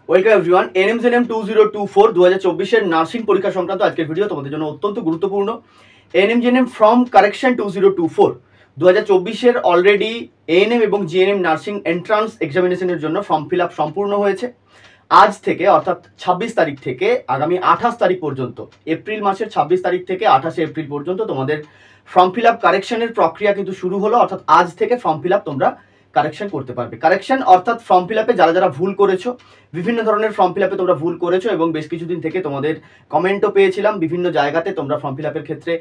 Welcome everyone. এনএমজেএনএম 2024 2024 এর nursing পরীক্ষা সংক্রান্ত আজকের ভিডিও তোমাদের জন্য অত্যন্ত গুরুত্বপূর্ণ। এনএমজেএনএম ফ্রম কারেকশন 2024 2024 এর অলরেডি এএনএম এবং জিএনএম নার্সিং এন্ট্রান্স এক্সামিনেশনের জন্য ফর্ম ফিল আপ সম্পূর্ণ হয়েছে। আজ থেকে অর্থাৎ 26 তারিখ থেকে আগামী 28 তারিখ পর্যন্ত, এপ্রিল মাসের 26 তারিখ থেকে 28 এপ্রিল পর্যন্ত তোমাদের ফর্ম ফিল আপ কারেকশনের প্রক্রিয়া কিন্তু শুরু হলো। অর্থাৎ আজ থেকে ফর্ম ফিল আপ তোমরা কারেকশন করতে পারবে। কারেকশন অর্থাৎ ফর্ম ফিল আপে যারা যারা ভুল করেছো, বিভিন্ন ধরনের ফর্ম ফিল আপে তোমরা ভুল করেছো এবং বেশ কিছুদিন থেকে তোমাদের কমেন্টও পেয়েছিলাম বিভিন্ন জায়গাতে তোমরা ফর্ম ফিল আপের ক্ষেত্রে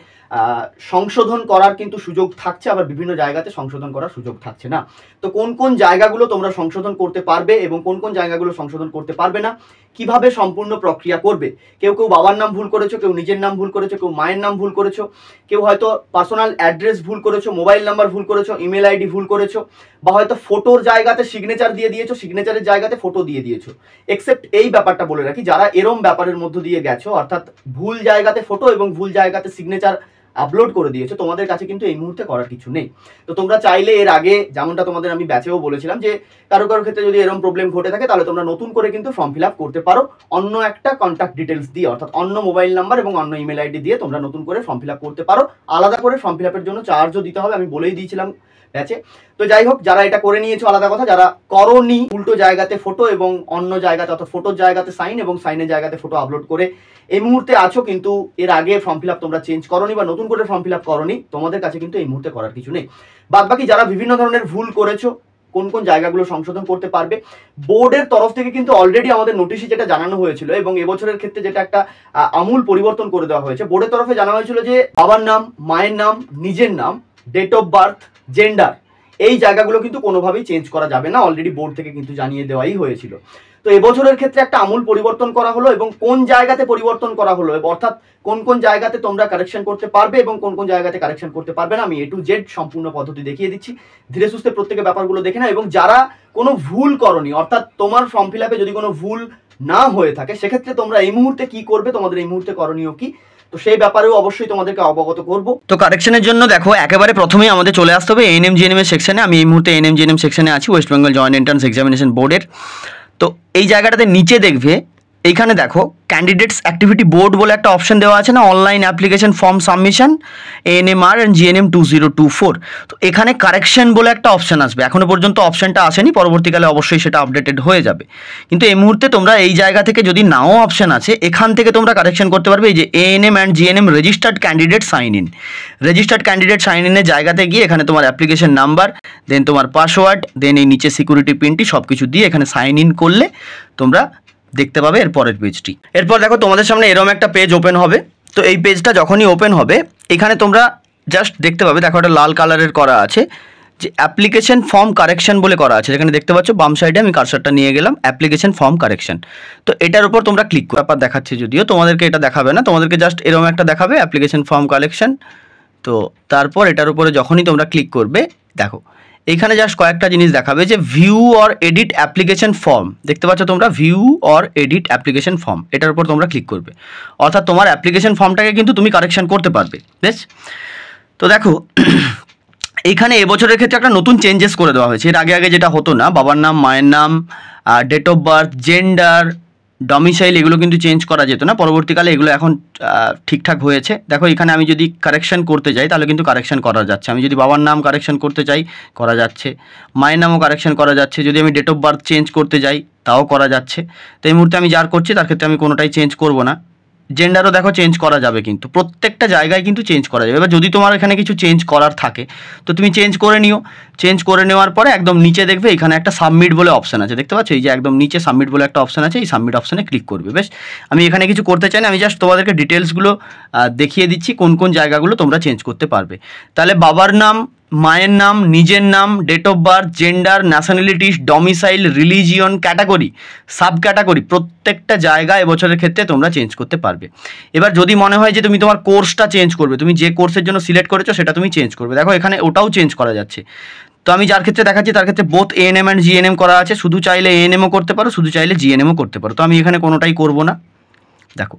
সংশোধন করার কিন্তু সুযোগ থাকছে, আবার বিভিন্ন জায়গাতে সংশোধন করার সুযোগ থাকছে না। তো কোন কোন জায়গাগুলো তোমরা সংশোধন করতে পারবে এবং কোন কোন জায়গাগুলো সংশোধন করতে পারবে না, কিভাবে সম্পূর্ণ প্রক্রিয়া করবে। কেউ কেউ বাবার নাম ভুল করেছো, কেউ নিজের নাম ভুল করেছো, কেউ মায়ের নাম ভুল করেছো, কেউ হয়তো পার্সোনাল অ্যাড্রেস ভুল করেছো, মোবাইল নাম্বার ভুল করেছো, ইমেল আইডি ভুল করেছো, বা হয়তো ফটোর জায়গাতে সিগনেচার দিয়ে দিয়েছো, সিগনেচারের জায়গাতে ফটো দিয়ে দিয়েছো। এক্সেপ্ট এই ব্যাপারটা বলে রাখি, যারা এরম ব্যাপারের মধ্য দিয়ে গেছো, অর্থাৎ ভুল জায়গাতে ফটো এবং ভুল জায়গাতে সিগনেচার আপলোড করে দিয়েছো, তোমাদের কাছে কিন্তু এই মুহূর্তে করার কিছু নেই। তো তোমরা চাইলে এর আগে যেমনটা তোমাদের আমি ব্যাচেও বলেছিলাম যে কারো কারো ক্ষেত্রে যদি এরকম প্রবলেম ঘটে থাকে তাহলে তোমরা নতুন করে কিন্তু ফর্ম ফিল আপ করতে পারো অন্য একটা কন্ট্যাক্ট ডিটেলস দিয়ে, অর্থাৎ অন্য মোবাইল নাম্বার এবং অন্য ইমেল আইডি দিয়ে তোমরা নতুন করে ফর্ম ফিল আপ করতে পারো। আলাদা করে ফর্ম ফিল আপের জন্য চার্জও দিতে হবে, আমি বলেই দিয়েছিলাম ব্যাচে। তো যাই হোক, যারা এটা করে নিয়েছো আলাদা কথা, যারা করোনি উল্টো জায়গাতে ফটো এবং অন্য জায়গাতে অর্থাৎ ফটোর জায়গাতে সাইন এবং সাইনের জায়গাতে ফটো আপলোড করে এই মুহূর্তে আছো কিন্তু এর আগে ফর্ম ফিল আপ তোমরা চেঞ্জ করোনি বা নতুন করে ফর্ম ফিল আপ করোনি, তোমাদের কাছে কিন্তু এই মুহূর্তে করার কিছু নেই। বাদ বাকি যারা বিভিন্ন ধরনের ভুল করেছো, কোন কোন জায়গাগুলো সংশোধন করতে পারবে, বোর্ডের তরফ থেকে কিন্তু অলরেডি আমাদের নোটিশে যেটা জানানো হয়েছিল এবং এবছরের ক্ষেত্রে যেটা একটা আমূল পরিবর্তন করে দেওয়া হয়েছে, বোর্ডের তরফে জানা হয়েছিল যে বাবার নাম, মায়ের নাম, নিজের নাম, ডেট অফ বার্থ, জেন্ডার, এই জায়গাগুলো কিন্তু কোনোভাবেই চেঞ্জ করা যাবে না, অলরেডি বোর্ড থেকে কিন্তু জানিয়ে দেওয়াই হয়েছিল। তো এবছরের ক্ষেত্রে একটা আমূল পরিবর্তন করা হলো এবং কোন জায়গাতে পরিবর্তন করা হলো, অর্থাৎ কোন কোন জায়গাতে তোমরা কারেকশন করতে পারবে এবং কোন কোন জায়গাতে কারেকশন করতে পারবে না, আমি A to Z সম্পূর্ণ পদ্ধতি দেখিয়ে দিচ্ছি। ধীরে সুস্থে প্রত্যেকের ব্যাপারগুলো দেখে না, এবং যারা কোনো ভুল করনি, অর্থাৎ তোমার ফর্ম ফিল আপে যদি কোনো ভুল না হয়ে থাকে সেক্ষেত্রে তোমরা এই মুহূর্তে কি করবে, তোমাদের এই মুহূর্তে করণীয় কি, তো সেই ব্যাপারেও অবশ্যই তোমাদেরকে অবগত করব। তো কারেকশনের জন্য দেখো একেবারে প্রথমেই আমাদের চলে আসতে হবে এএনএম জিএনএম এর সেকশনে। আমি এই মুহূর্তে এএনএম জিএনএম সেকশনে আছি, West Bengal joint entrance examination বোর্ডের। তো এই জায়গাটাতে নিচে দেখবে, এইখানে দেখো ক্যান্ডিডেটস অ্যাক্টিভিটি বোর্ড বলে একটা অপশন দেওয়া আছে না, online application form submission ANMR and GNM 2024। তো এখানে কারেকশন বলে একটা অপশন আসবে, এখনো পর্যন্ত অপশনটা আসেনি, পরবর্তীকালে অবশ্যই সেটা আপডেটেড হয়ে যাবে। কিন্তু এই মুহূর্তে তোমরা এই জায়গা থেকে যদি নাও অপশন আছে, এখান থেকে তোমরা কারেকশন করতে পারবে। এই যে ANM and GNM registered candidate sign in, registered candidate sign ইনের জায়গাতে গিয়ে এখানে তোমার অ্যাপ্লিকেশন নাম্বার, দেন তোমার পাসওয়ার্ড, দেন এই নিচে সিকিউরিটি পিনটি সব কিছু দিয়ে এখানে সাইন ইন করলে তোমরা দেখতে পাবে এর পরের পেজটি। এরপর দেখো তোমাদের সামনে এরকম একটা পেজ ওপেন হবে। তো এই পেজটা যখনই ওপেন হবে এখানে তোমরা জাস্ট দেখতে পাবে, দেখো একটা লাল কালারের করা আছে যে অ্যাপ্লিকেশন ফর্ম কারেকশন বলে করা আছে, যেখানে দেখতে পাচ্ছ বাম সাইডে আমি কার্সারটা নিয়ে গেলাম, অ্যাপ্লিকেশন ফর্ম কারেকশন। তো এটার উপর তোমরা ক্লিক করো, ব্যাপার দেখাচ্ছে, যদিও তোমাদেরকে এটা দেখাবে না, তোমাদেরকে জাস্ট এরকম একটা দেখাবে অ্যাপ্লিকেশন ফর্ম কারেকশন। তো তারপর এটার উপরে যখনই তোমরা ক্লিক করবে, দেখো এইখানে জাস্ট কয়েকটা জিনিস দেখাবে যে view or edit application form, দেখতে পাচ্ছ তোমরা view or edit application form, এটার উপর তোমরা ক্লিক করবে। অর্থাৎ তোমার অ্যাপ্লিকেশন ফর্মটাকে কিন্তু তুমি কারেকশন করতে পারবে, বেশ। তো দেখো এইখানে এবছরের ক্ষেত্রে একটা নতুন চেঞ্জেস করে দেওয়া হয়েছে। এর আগে আগে যেটা হতো না, বাবার নাম, মায়ের নাম, date of birth, gender, domicile, এগুলো কিন্তু চেঞ্জ করা যেত না, পরবর্তীকালে এগুলো এখন ঠিকঠাক হয়েছে। দেখো এখানে আমি যদি কারেকশন করতে যাই তাহলে কিন্তু কারেকশন করা যাচ্ছে, আমি যদি বাবার নাম কারেকশন করতে চাই করা যাচ্ছে, মায়ের নামও কারেকশন করা যাচ্ছে, যদি আমি ডেট অফ বার্থ চেঞ্জ করতে যাই তাও করা যাচ্ছে। তো এই মুহূর্তে আমি যার করছি তার ক্ষেত্রে আমি কোনোটাই চেঞ্জ করব না। জেন্ডারও দেখো চেঞ্জ করা যাবে, কিন্তু প্রত্যেকটা জায়গায় কিন্তু চেঞ্জ করা যাবে। এবার যদি তোমার এখানে কিছু চেঞ্জ করার থাকে তো তুমি চেঞ্জ করে নিও, চেঞ্জ করে নেওয়ার পরে একদম নিচে দেখবে এখানে একটা সাবমিট বলে অপশান আছে, দেখতে পাচ্ছ এই যে একদম নিচে সাবমিট বলে একটা অপশান আছে, এই সাবমিট অপশানে ক্লিক করবে। বেশ, আমি এখানে কিছু করতে চাই না, আমি জাস্ট তোমাদেরকে ডিটেলসগুলো দেখিয়ে দিচ্ছি কোন কোন জায়গাগুলো তোমরা চেঞ্জ করতে পারবে। তাহলে বাবার নাম, মায়ের নাম, নিজের নাম, date of birth, gender, nationality, domicile, religion, category, sub category, প্রত্যেকটা জায়গা এবছরের ক্ষেত্রে তোমরা চেঞ্জ করতে পারবে। এবার যদি মনে হয় যে তুমি তোমার কোর্সটা চেঞ্জ করবে, তুমি যে কোর্সের জন্য সিলেক্ট করেছো সেটা তুমি চেঞ্জ করবে, দেখো এখানে ওটাও চেঞ্জ করা যাচ্ছে। তো আমি যার ক্ষেত্রে দেখাচ্ছি তার ক্ষেত্রে বোথ এএনএম অ্যান্ড জিএনএম করা আছে, শুধু চাইলে এএনএমও করতে পারো, শুধু চাইলে জিএনএমও করতে পারো। তো আমি এখানে কোনোটাই করব না, দেখো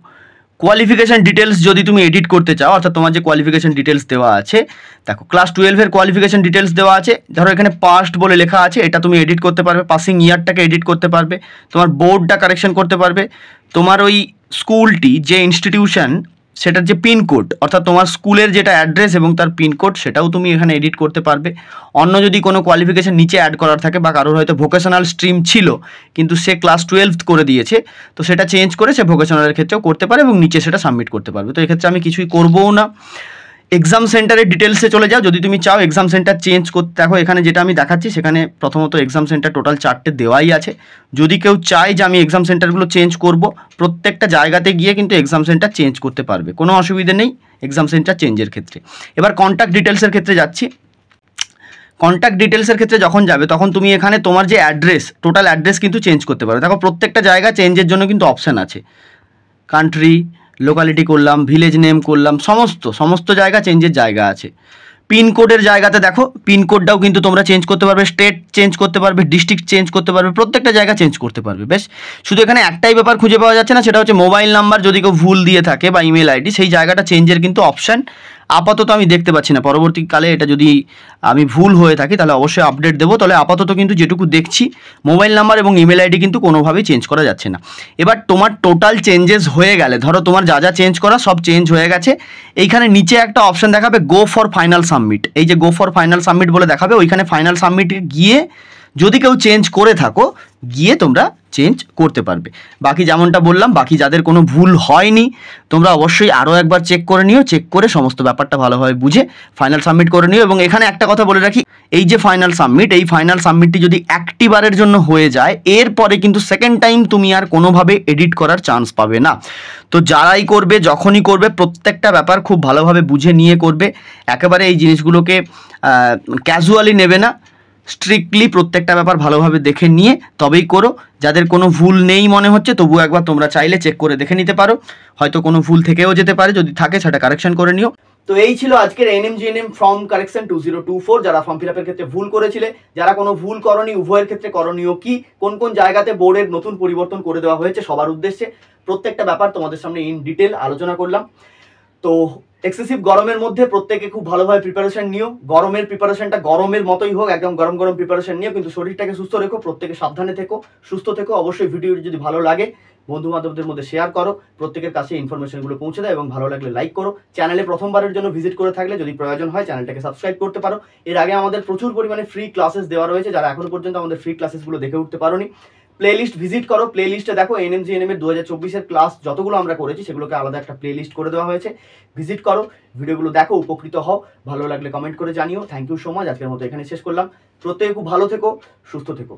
কোয়ালিফিকেশান ডিটেলস যদি তুমি এডিট করতে চাও, অর্থাৎ তোমার যে কোয়ালিফিকেশান ডিটেলস দেওয়া আছে, দেখো ক্লাস 12-এর কোয়ালিফিকেশান ডিটেলস দেওয়া আছে, ধরো এখানে পাস্ট বলে লেখা আছে, এটা তুমি এডিট করতে পারবে, পাসিং ইয়ারটাকে এডিট করতে পারবে, তোমার বোর্ডটা কারেকশন করতে পারবে, তোমার ওই স্কুলটি যে ইনস্টিটিউশন সেটার যে পিনকোড, অর্থাৎ তোমার স্কুলের যেটা অ্যাড্রেস এবং তার পিনকোড, সেটাও তুমি এখানে এডিট করতে পারবে। অন্য যদি কোনো কোয়ালিফিকেশান নিচে অ্যাড করার থাকে, বা কারোর হয়তো ভোকেশনাল স্ট্রিম ছিল কিন্তু সে ক্লাস 12 করে দিয়েছে, তো সেটা চেঞ্জ করে সে ভোকেশনালের ক্ষেত্রেও করতে পারে এবং নিচে সেটা সাবমিট করতে পারবে। তো এক্ষেত্রে আমি কিছুই করবও না। এক্সাম সেন্টারের ডিটেলসে চলে যাও, যদি তুমি চাও এক্সাম সেন্টার চেঞ্জ করতে। দেখো এখানে যেটা আমি দেখাচ্ছি, সেখানে প্রথমত এক্সাম সেন্টার টোটাল 4টে দেওয়াই আছে। যদি কেউ চায় যে আমি এক্সাম সেন্টারগুলো চেঞ্জ করব, প্রত্যেকটা জায়গাতে গিয়ে কিন্তু এক্সাম সেন্টার চেঞ্জ করতে পারবে, কোনো অসুবিধে নেই এক্সাম সেন্টার চেঞ্জের ক্ষেত্রে। এবার কন্ট্যাক্ট ডিটেলসের ক্ষেত্রে যাচ্ছি। কন্ট্যাক্ট ডিটেলসের ক্ষেত্রে যখন যাবে, তখন তুমি এখানে তোমার যে অ্যাড্রেস, টোটাল অ্যাড্রেস কিন্তু চেঞ্জ করতে পারবে। দেখো প্রত্যেকটা জায়গা চেঞ্জের জন্য কিন্তু অপশান আছে, কান্ট্রি, লোকালিটি করলাম, ভিলেজ নেম করলাম, সমস্ত জায়গা চেঞ্জের জায়গা আছে। পিনকোডের জায়গাতে দেখো পিনকোডটাও কিন্তু তোমরা চেঞ্জ করতে পারবে, স্টেট চেঞ্জ করতে পারবে, ডিস্ট্রিক্ট চেঞ্জ করতে পারবে, প্রত্যেকটা জায়গা চেঞ্জ করতে পারবে। বেশ, শুধু এখানে একটাই ব্যাপার খুঁজে পাওয়া যাচ্ছে না, সেটা হচ্ছে মোবাইল নাম্বার যদি কেউ ভুল দিয়ে থাকে বা ইমেল আইডি, সেই জায়গাটা চেঞ্জের কিন্তু অপশান আপাতত আমি দেখতে পাচ্ছি না। পরবর্তীকালে এটা যদি আমি ভুল হয়ে থাকি তাহলে অবশ্যই আপডেট দেবো। তাহলে আপাতত কিন্তু যেটুকু দেখছি, মোবাইল নাম্বার এবং ইমেল আইডি কিন্তু কোনোভাবেই চেঞ্জ করা যাচ্ছে না। এবার তোমার টোটাল চেঞ্জেস হয়ে গেলে, ধরো তোমার যা যা চেঞ্জ করা সব চেঞ্জ হয়ে গেছে, এইখানে নিচে একটা অপশান দেখাবে গো ফর ফাইনাল সাবমিট। এই যে গো ফর ফাইনাল সাবমিট বলে দেখাবে, ওইখানে ফাইনাল সাবমিটে গিয়ে যদি কেউ চেঞ্জ করে থাকো, গিয়ে তোমরা চেঞ্জ করতে পারবে। বাকি যেমনটা বললাম, বাকি যাদের কোনো ভুল হয়নি, তোমরা অবশ্যই আরও একবার চেক করে নিও, চেক করে সমস্ত ব্যাপারটা ভালোভাবে বুঝে ফাইনাল সাবমিট করে নিও। এবং এখানে একটা কথা বলে রাখি, এই যে ফাইনাল সাবমিট, এই ফাইনাল সাবমিটটি যদি একটি বারের জন্য হয়ে যায়, এরপরে কিন্তু সেকেন্ড টাইম তুমি আর কোনোভাবে এডিট করার চান্স পাবে না। তো যারাই করবে, যখনই করবে, প্রত্যেকটা ব্যাপার খুব ভালোভাবে বুঝে নিয়ে করবে। একেবারে এই জিনিসগুলোকে ক্যাজুয়ালি নেবে না, স্ট্রিক্টলি প্রত্যেকটা ব্যাপার ভালোভাবে দেখে নিয়ে তবেই করো। যাদের কোনো ভুল নেই মনে হচ্ছে, তবু একবার তোমরা চাইলে চেক করে দেখে নিতে পারো, হয়তো কোনো ভুল থেকেও যেতে পারে, যদি থাকে সেটা কারেকশন করে নিও। তো এই ছিল আজকের এনএমজিএনএম ফর্ম কারেকশন 2024। যারা ফর্ম ফিল আপের ক্ষেত্রে ভুল করেছিলে, যারা কোনো ভুল করনি, উভয়ের ক্ষেত্রে করণীয় কি, কোন কোন জায়গাতে বোর্ডের নতুন পরিবর্তন করে দেওয়া হয়েছে সবার উদ্দেশ্যে, প্রত্যেকটা ব্যাপার তোমাদের সামনে ইন ডিটেল আলোচনা করলাম। তো এক্সেসিভ গরমের মধ্যে প্রত্যেকে খুব ভালোভাবে প্রিপারেশন নিও। গরমের প্রিপারেশনটা গরমের মতোই হোক, একদম গরম গরম প্রিপারেশন নিও, কিন্তু শরীরটাকে সুস্থ রেখো, প্রত্যেকে সাবধানে থেকো, সুস্থ থেকো। অবশ্যই ভিডিওটি যদি ভালো লাগে বন্ধু বান্ধবদের মধ্যে শেয়ার করো, প্রত্যেকের কাছে ইনফরমেশনগুলো পৌঁছে দাও, এবং ভালো লাগলে লাইক করো। চ্যানেলে প্রথমবারের জন্য ভিজিট করে থাকলে যদি প্রয়োজন হয় চ্যানেলটাকে সাবস্ক্রাইব করতে পারো। এর আগে আমাদের প্রচুর পরিমাণে ফ্রি ক্লাসেস দেওয়া রয়েছে, যারা এখনো পর্যন্ত আমাদের ফ্রি ক্লাসেসগুলো দেখে উঠতে পারোনি, প্লেলিস্ট ভিজিট করো। প্লেলিস্টে দেখো এনএমজিএনএম এর 2024-এর ক্লাস যতগুলো আমরা করেছি সেগুলোকে আলাদা একটা প্লেলিস্ট করে দেওয়া হয়েছে, ভিজিট করো, ভিডিওগুলো দেখো, উপকৃত হও। ভালো লাগলে কমেন্ট করে জানিও। Thank you so much. আজকের মতো এখানে শেষ করলাম। প্রত্যেকে খুব ভালো থেকো, সুস্থ থেকো।